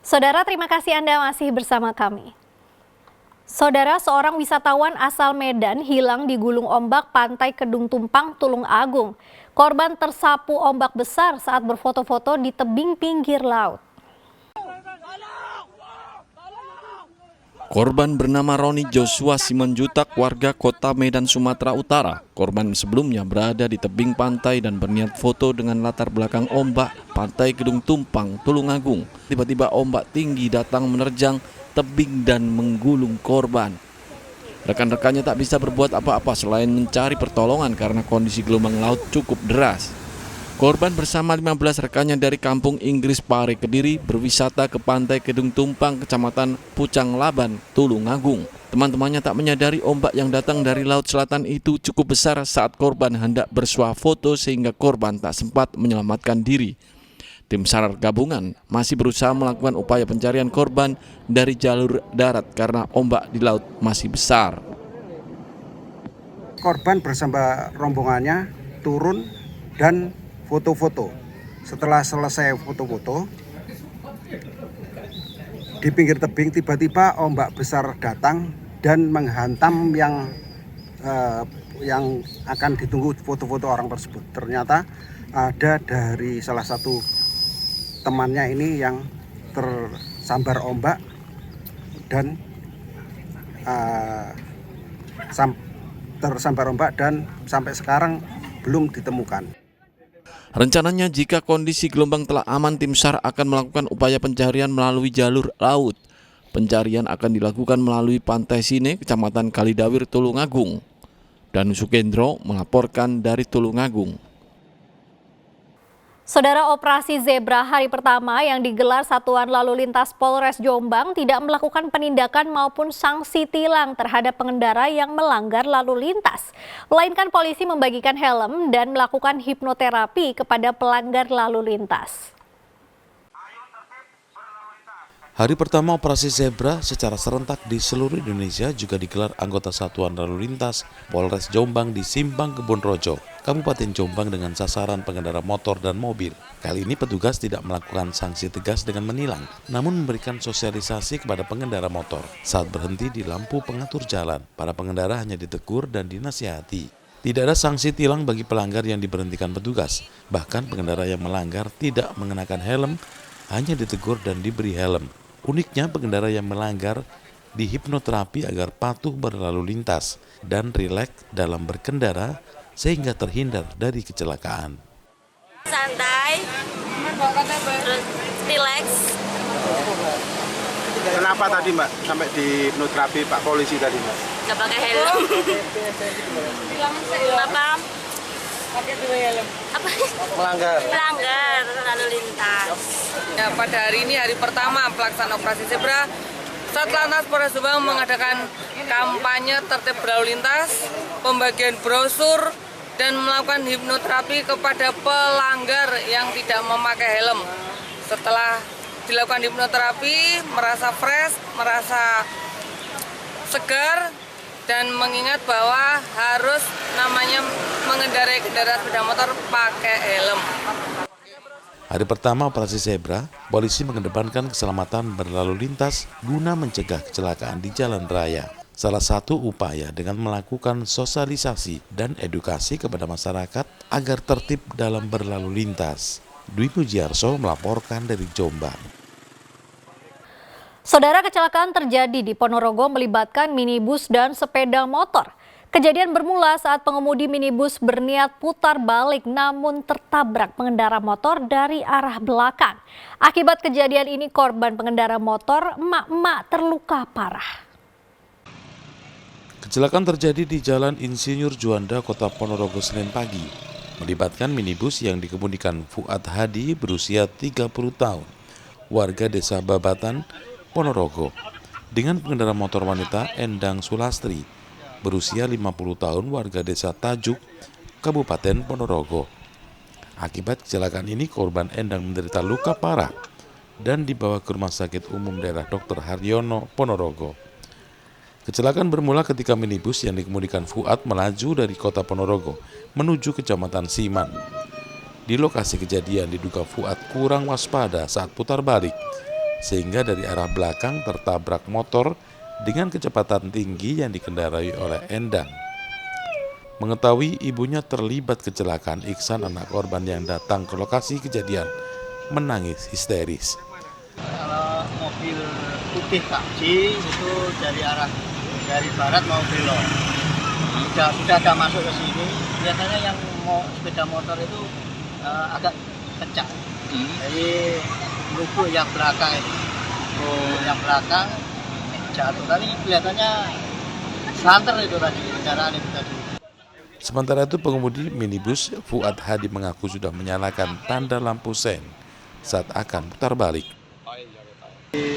Saudara, terima kasih Anda masih bersama kami. Saudara, seorang wisatawan asal Medan hilang di gulung ombak Pantai Kedung Tumpang, Tulung Agung. Korban tersapu ombak besar saat berfoto-foto di tebing pinggir laut. Korban bernama Roni Joshua Simanjutak, warga kota Medan, Sumatera Utara. Korban sebelumnya berada di tebing pantai dan berniat foto dengan latar belakang ombak Pantai Kedung Tumpang, Tulung Agung. Tiba-tiba ombak tinggi datang menerjang tebing dan menggulung korban. Rekan-rekannya tak bisa berbuat apa-apa selain mencari pertolongan karena kondisi gelombang laut cukup deras. Korban bersama 15 rekannya dari kampung Inggris Pare, Kediri berwisata ke Pantai Kedung Tumpang, Kecamatan Pucang Laban, Tulung Agung. Teman-temannya tak menyadari ombak yang datang dari laut selatan itu cukup besar saat korban hendak bersuah foto sehingga korban tak sempat menyelamatkan diri. Tim SAR gabungan masih berusaha melakukan upaya pencarian korban dari jalur darat karena ombak di laut masih besar. Korban bersama rombongannya turun dan foto-foto. Setelah selesai foto-foto, di pinggir tebing tiba-tiba ombak besar datang dan menghantam yang akan ditunggu foto-foto orang tersebut. Ternyata ada dari salah satu temannya ini yang tersambar ombak dan sampai sekarang belum ditemukan. Rencananya jika kondisi gelombang telah aman, tim SAR akan melakukan upaya pencarian melalui jalur laut. Pencarian akan dilakukan melalui Pantai Sine, Kecamatan Kalidawir, Tulung Agung. Danu Sukendro melaporkan dari Tulung Agung. Saudara, operasi Zebra hari pertama yang digelar Satuan Lalu Lintas Polres Jombang tidak melakukan penindakan maupun sanksi tilang terhadap pengendara yang melanggar lalu lintas. Melainkan polisi membagikan helm dan melakukan hipnoterapi kepada pelanggar lalu lintas. Hari pertama operasi Zebra secara serentak di seluruh Indonesia juga digelar anggota Satuan Lalu Lintas Polres Jombang di Simpang Kebon Rojo, Kabupaten Jombang dengan sasaran pengendara motor dan mobil. Kali ini petugas tidak melakukan sanksi tegas dengan menilang, namun memberikan sosialisasi kepada pengendara motor. Saat berhenti di lampu pengatur jalan, para pengendara hanya ditegur dan dinasihati. Tidak ada sanksi tilang bagi pelanggar yang diberhentikan petugas. Bahkan pengendara yang melanggar tidak mengenakan helm hanya ditegur dan diberi helm. Uniknya pengendara yang melanggar dihipnoterapi agar patuh berlalu lintas dan rileks dalam berkendara sehingga terhindar dari kecelakaan. Santai, terus rileks. Kenapa tadi Mbak sampai dihipnoterapi Pak Polisi tadi Mbak? Nggak pakai helm. Kenapa? Melanggar Lalu lintas. Ya, pada hari ini hari pertama pelaksanaan operasi Zebra, Satlantas Polres Jombang mengadakan kampanye tertib berlalu lintas, pembagian brosur, dan melakukan hipnoterapi kepada pelanggar yang tidak memakai helm. Setelah dilakukan hipnoterapi, merasa fresh, merasa segar, dan mengingat bahwa harus mengendarai kendaraan sepeda motor pakai helm. Hari pertama operasi Zebra, polisi mengedepankan keselamatan berlalu lintas guna mencegah kecelakaan di jalan raya. Salah satu upaya dengan melakukan sosialisasi dan edukasi kepada masyarakat agar tertib dalam berlalu lintas. Dwi Pujiarso melaporkan dari Jombang. Saudara, kecelakaan terjadi di Ponorogo melibatkan minibus dan sepeda motor. Kejadian bermula saat pengemudi minibus berniat putar balik namun tertabrak pengendara motor dari arah belakang. Akibat kejadian ini korban pengendara motor emak-emak terluka parah. Kecelakaan terjadi di Jalan Insinyur Juanda, Kota Ponorogo, Senin pagi. Melibatkan minibus yang dikemudikan Fuad Hadi berusia 30 tahun, warga Desa Babatan, Ponorogo, dengan pengendara motor wanita Endang Sulastri, berusia 50 tahun, warga Desa Tajuk, Kabupaten Ponorogo. Akibat kecelakaan ini, korban Endang menderita luka parah dan dibawa ke Rumah Sakit Umum Daerah Dr. Haryono, Ponorogo. Kecelakaan bermula ketika minibus yang dikemudikan Fuad melaju dari kota Ponorogo menuju Kecamatan Siman. Di lokasi kejadian diduga Fuad kurang waspada saat putar balik sehingga dari arah belakang tertabrak motor dengan kecepatan tinggi yang dikendarai oleh Endang. Mengetahui ibunya terlibat kecelakaan, Iksan, anak korban yang datang ke lokasi kejadian, menangis histeris. Kalau mobil putih taksi itu dari barat mau belok, sudah ada masuk ke sini. Biasanya yang mau sepeda motor itu agak kencang, jadi lubuk yang belakang itu, yang belakang jatuh. Tapi kelihatannya santer itu tadi, kendaraan itu tadi. Sementara itu pengemudi minibus Fuad Hadi mengaku sudah menyalakan tanda lampu sen saat akan putar balik.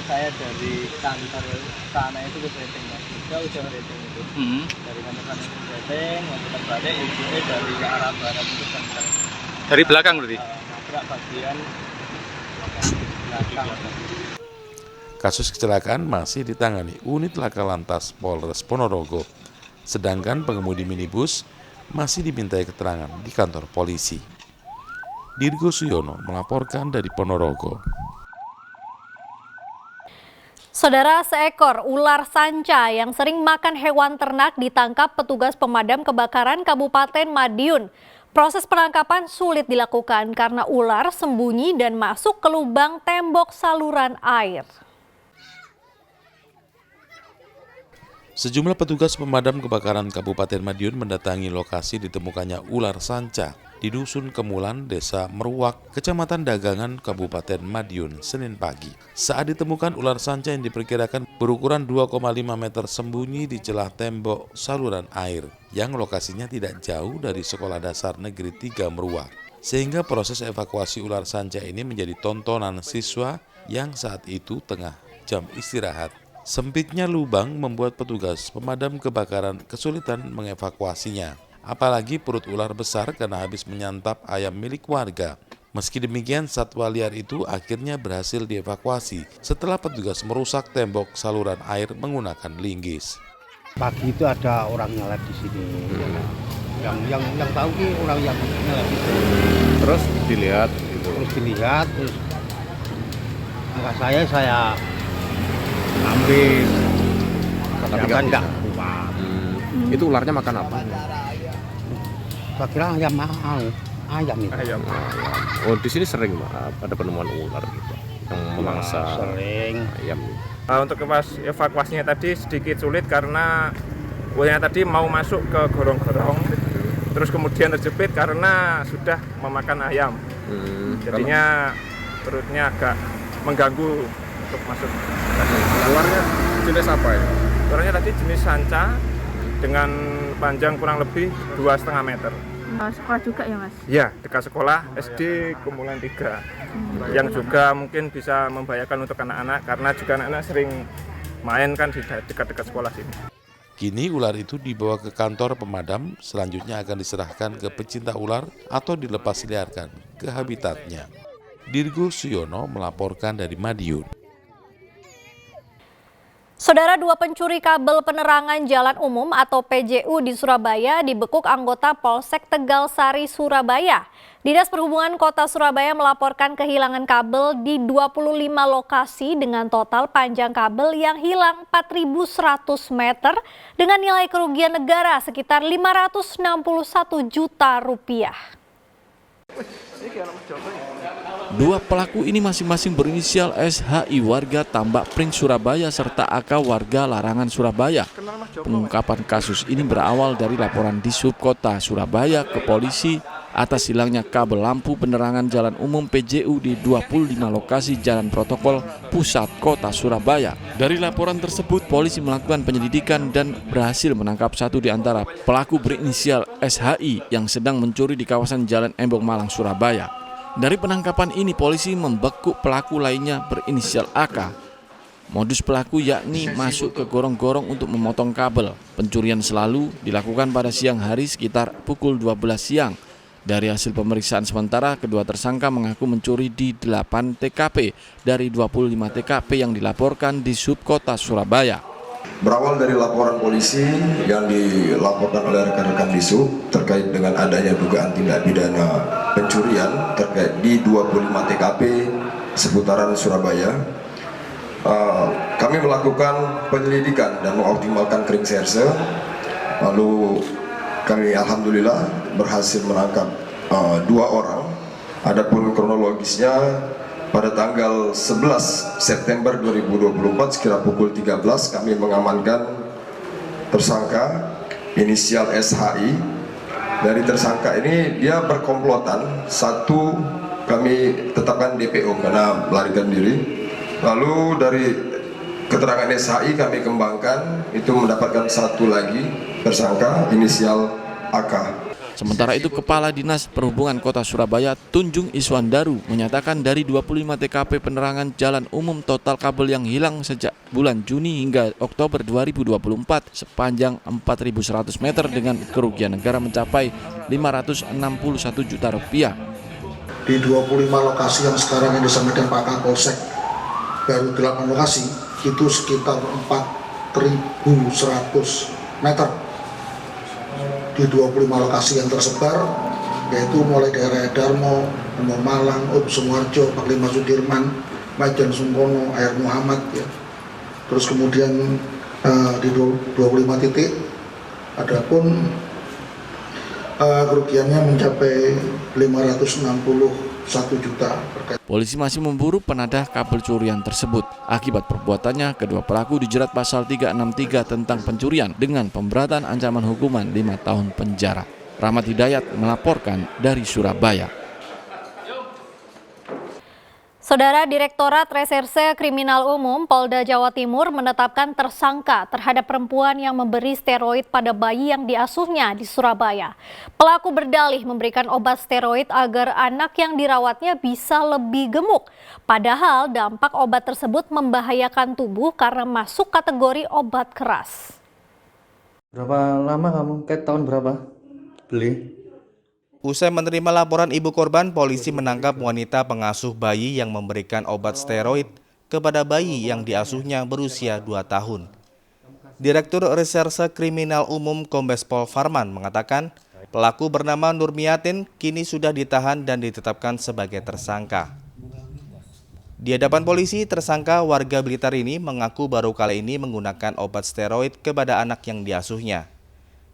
Saya dari kantor sana itu ke Beteng, udah Beteng itu. Dari kantor sana ke Beteng, mau putar balik, ujungnya dari arah barat itu kantor. Dari belakang berarti? Nabrak bagian belakang. Kasus kecelakaan masih ditangani unit Laka Lantas Polres Ponorogo, sedangkan pengemudi minibus masih dimintai keterangan di kantor polisi. Dirgo Suyono melaporkan dari Ponorogo. Saudara, seekor ular sanca yang sering makan hewan ternak ditangkap petugas pemadam kebakaran Kabupaten Madiun. Proses penangkapan sulit dilakukan karena ular sembunyi dan masuk ke lubang tembok saluran air. Sejumlah petugas pemadam kebakaran Kabupaten Madiun mendatangi lokasi ditemukannya ular sanca di Dusun Kemulan, Desa Meruak, Kecamatan Dagangan, Kabupaten Madiun, Senin pagi. Saat ditemukan, ular sanca yang diperkirakan berukuran 2,5 meter sembunyi di celah tembok saluran air yang lokasinya tidak jauh dari Sekolah Dasar Negeri 3 Meruak. Sehingga proses evakuasi ular sanca ini menjadi tontonan siswa yang saat itu tengah jam istirahat. Sempitnya lubang membuat petugas pemadam kebakaran kesulitan mengevakuasinya. Apalagi perut ular besar karena habis menyantap ayam milik warga. Meski demikian, satwa liar itu akhirnya berhasil dievakuasi setelah petugas merusak tembok saluran air menggunakan linggis. Pagi itu ada orang nyelip di sini. Yang tahu ki orang yang nyelip itu. Terus dilihat, terus angkat saya ambil. Tapi enggak kuat. Itu ularnya makan apa? Saya kira ayam itu. Ayam. Oh, di sini sering ada penemuan ular gitu yang memangsa Sering. ayam. Untuk evakuasinya tadi sedikit sulit karena ularnya tadi mau masuk ke gorong-gorong, terus kemudian terjepit karena sudah memakan ayam. Jadinya perutnya agak mengganggu untuk masuk. Ularnya jenis apa ya? Ularnya tadi jenis sanca dengan panjang kurang lebih 2,5 meter. Sekolah juga ya, Mas? Ya, dekat sekolah SD Kemulan 3. Yang juga mungkin bisa membahayakan untuk anak-anak karena juga anak-anak sering main kan di dekat-dekat sekolah sini. Kini ular itu dibawa ke kantor pemadam, selanjutnya akan diserahkan ke pecinta ular atau dilepas liarkan ke habitatnya. Dirgo Suyono melaporkan dari Madiun. Saudara, 2 pencuri kabel penerangan jalan umum atau PJU di Surabaya dibekuk anggota Polsek Tegal Sari, Surabaya. Dinas Perhubungan Kota Surabaya melaporkan kehilangan kabel di 25 lokasi dengan total panjang kabel yang hilang 4.100 meter dengan nilai kerugian negara sekitar 561 juta rupiah. 2 pelaku ini masing-masing berinisial SHI warga Tambak Pring Surabaya serta AK warga Larangan Surabaya. Pengungkapan kasus ini berawal dari laporan Dishub Kota Surabaya ke polisi atas hilangnya kabel lampu penerangan jalan umum PJU di 25 lokasi jalan protokol pusat Kota Surabaya. Dari laporan tersebut, polisi melakukan penyelidikan dan berhasil menangkap 1 di antara pelaku berinisial SHI yang sedang mencuri di kawasan Jalan Embong Malang, Surabaya. Dari penangkapan ini, polisi membekuk pelaku lainnya berinisial AK. Modus pelaku yakni masuk ke gorong-gorong untuk memotong kabel. Pencurian selalu dilakukan pada siang hari sekitar pukul 12 siang. Dari hasil pemeriksaan sementara, kedua tersangka mengaku mencuri di 8 TKP dari 25 TKP yang dilaporkan di Subkota Surabaya. Berawal dari laporan polisi yang dilaporkan oleh rekan-rekan Dishub terkait dengan adanya dugaan tindak pidana pencurian terkait di 25 TKP seputaran Surabaya, kami melakukan penyelidikan dan mengoptimalkan krimserse. Lalu kami alhamdulillah berhasil menangkap 2 orang. Adapun kronologisnya pada tanggal 11 September 2024 sekira pukul 13 kami mengamankan tersangka inisial SHI. Dari tersangka ini dia berkomplotan, satu kami tetapkan DPO karena melarikan diri. Lalu dari keterangan SHI kami kembangkan, itu mendapatkan satu lagi tersangka inisial AK. Sementara itu, Kepala Dinas Perhubungan Kota Surabaya Tunjung Iswandaru menyatakan dari 25 TKP penerangan jalan umum total kabel yang hilang sejak bulan Juni hingga Oktober 2024 sepanjang 4.100 meter dengan kerugian negara mencapai 561 juta rupiah. Di 25 lokasi yang sekarang yang disampaikan Pak Kapolsek, baru 8 lokasi, itu sekitar 4.100 meter. Di 25 lokasi yang tersebar, yaitu mulai daerah Darmo, Malang, Sumoharjo, Panglima Sudirman, Majen Sungkono, Air Muhammad, ya. Terus kemudian di 25 titik, adapun kerugiannya mencapai 561 juta. Polisi masih memburu penadah kabel curian tersebut. Akibat perbuatannya, kedua pelaku dijerat pasal 363 tentang pencurian dengan pemberatan ancaman hukuman 5 tahun penjara. Rahmat Hidayat melaporkan dari Surabaya. Saudara, Direktorat Reserse Kriminal Umum Polda Jawa Timur menetapkan tersangka terhadap perempuan yang memberi steroid pada bayi yang diasuhnya di Surabaya. Pelaku berdalih memberikan obat steroid agar anak yang dirawatnya bisa lebih gemuk. Padahal dampak obat tersebut membahayakan tubuh karena masuk kategori obat keras. Berapa lama kamu? Kayak tahun berapa beli? Usai menerima laporan ibu korban, polisi menangkap wanita pengasuh bayi yang memberikan obat steroid kepada bayi yang diasuhnya berusia 2 tahun. Direktur Reserse Kriminal Umum Kombes Pol Farman mengatakan, pelaku bernama Nurmiatin kini sudah ditahan dan ditetapkan sebagai tersangka. Di hadapan polisi, tersangka warga Blitar ini mengaku baru kali ini menggunakan obat steroid kepada anak yang diasuhnya.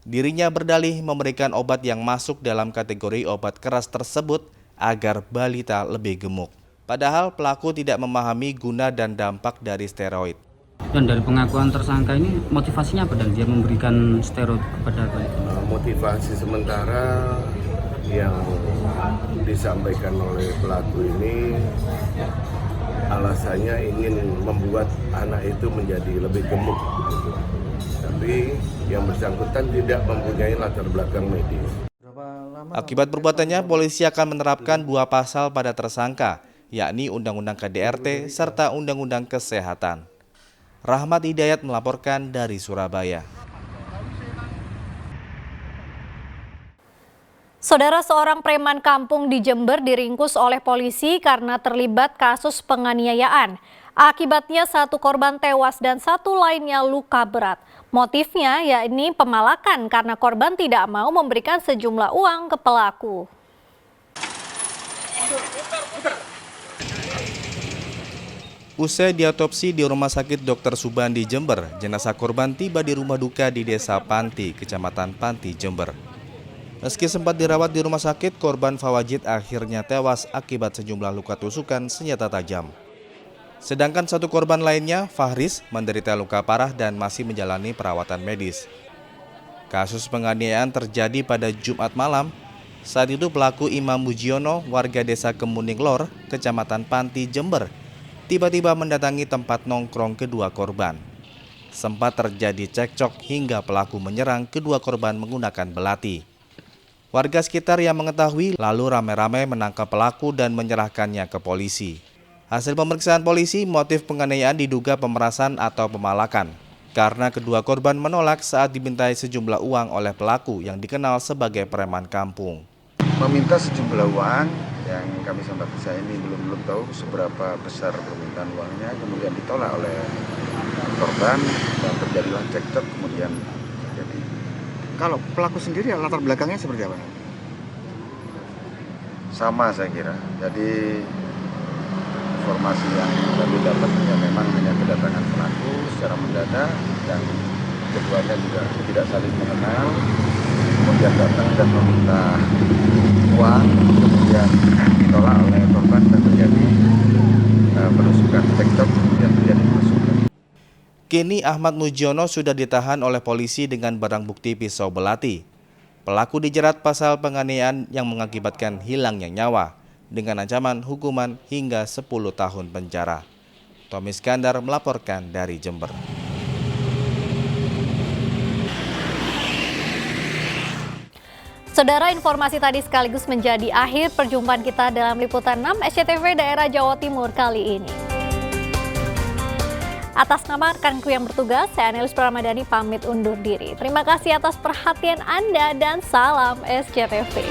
Dirinya berdalih memberikan obat yang masuk dalam kategori obat keras tersebut agar balita lebih gemuk. Padahal pelaku tidak memahami guna dan dampak dari steroid. Dan dari pengakuan tersangka ini motivasinya apa dan dia memberikan steroid kepada balita? Motivasi sementara yang disampaikan oleh pelaku ini alasannya ingin membuat anak itu menjadi lebih gemuk. Tapi yang bersangkutan tidak mempunyai latar belakang medis. Akibat perbuatannya, polisi akan menerapkan 2 pasal pada tersangka, yakni Undang-Undang KDRT serta Undang-Undang Kesehatan. Rahmat Hidayat melaporkan dari Surabaya. Saudara, seorang preman kampung di Jember diringkus oleh polisi karena terlibat kasus penganiayaan. Akibatnya 1 korban tewas dan 1 lainnya luka berat. Motifnya yakni pemalakan karena korban tidak mau memberikan sejumlah uang ke pelaku. Usai diotopsi di Rumah Sakit Dr. Subandi Jember, jenazah korban tiba di rumah duka di Desa Panti, Kecamatan Panti, Jember. Meski sempat dirawat di rumah sakit, korban Fawajid akhirnya tewas akibat sejumlah luka tusukan senjata tajam. Sedangkan 1 korban lainnya, Fahris, menderita luka parah dan masih menjalani perawatan medis. Kasus penganiayaan terjadi pada Jumat malam. Saat itu pelaku Imam Mujiono, warga desa Kemuning Lor, Kecamatan Panti, Jember, tiba-tiba mendatangi tempat nongkrong kedua korban. Sempat terjadi cekcok hingga pelaku menyerang kedua korban menggunakan belati. Warga sekitar yang mengetahui lalu ramai-ramai menangkap pelaku dan menyerahkannya ke polisi. Hasil pemeriksaan polisi, motif penganiayaan diduga pemerasan atau pemalakan karena kedua korban menolak saat dimintai sejumlah uang oleh pelaku yang dikenal sebagai preman kampung. Meminta sejumlah uang yang kami sampai saat ini belum tahu seberapa besar permintaan uangnya, kemudian ditolak oleh korban dan terjadilah cekcok kemudian terjadi. Kalau pelaku sendiri latar belakangnya seperti apa? Sama saya kira, jadi informasi yang kami dapat ya memang hanya kedatangan pelaku secara mendadak dan keduanya juga tidak saling mengenal, kemudian datang dan meminta uang, kemudian ditolak oleh korban dan terjadi penusukan cekcok, kemudian terjadi penusukan. Kini Ahmad Mujiono sudah ditahan oleh polisi dengan barang bukti pisau belati. Pelaku dijerat pasal penganiayaan yang mengakibatkan hilangnya nyawa dengan ancaman hukuman hingga 10 tahun penjara. Tommy Iskandar melaporkan dari Jember. Saudara, informasi tadi sekaligus menjadi akhir perjumpaan kita dalam Liputan 6 SCTV Daerah Jawa Timur kali ini. Atas nama rekanku yang bertugas, saya Nelis Pramadani pamit undur diri. Terima kasih atas perhatian Anda dan salam SCTV.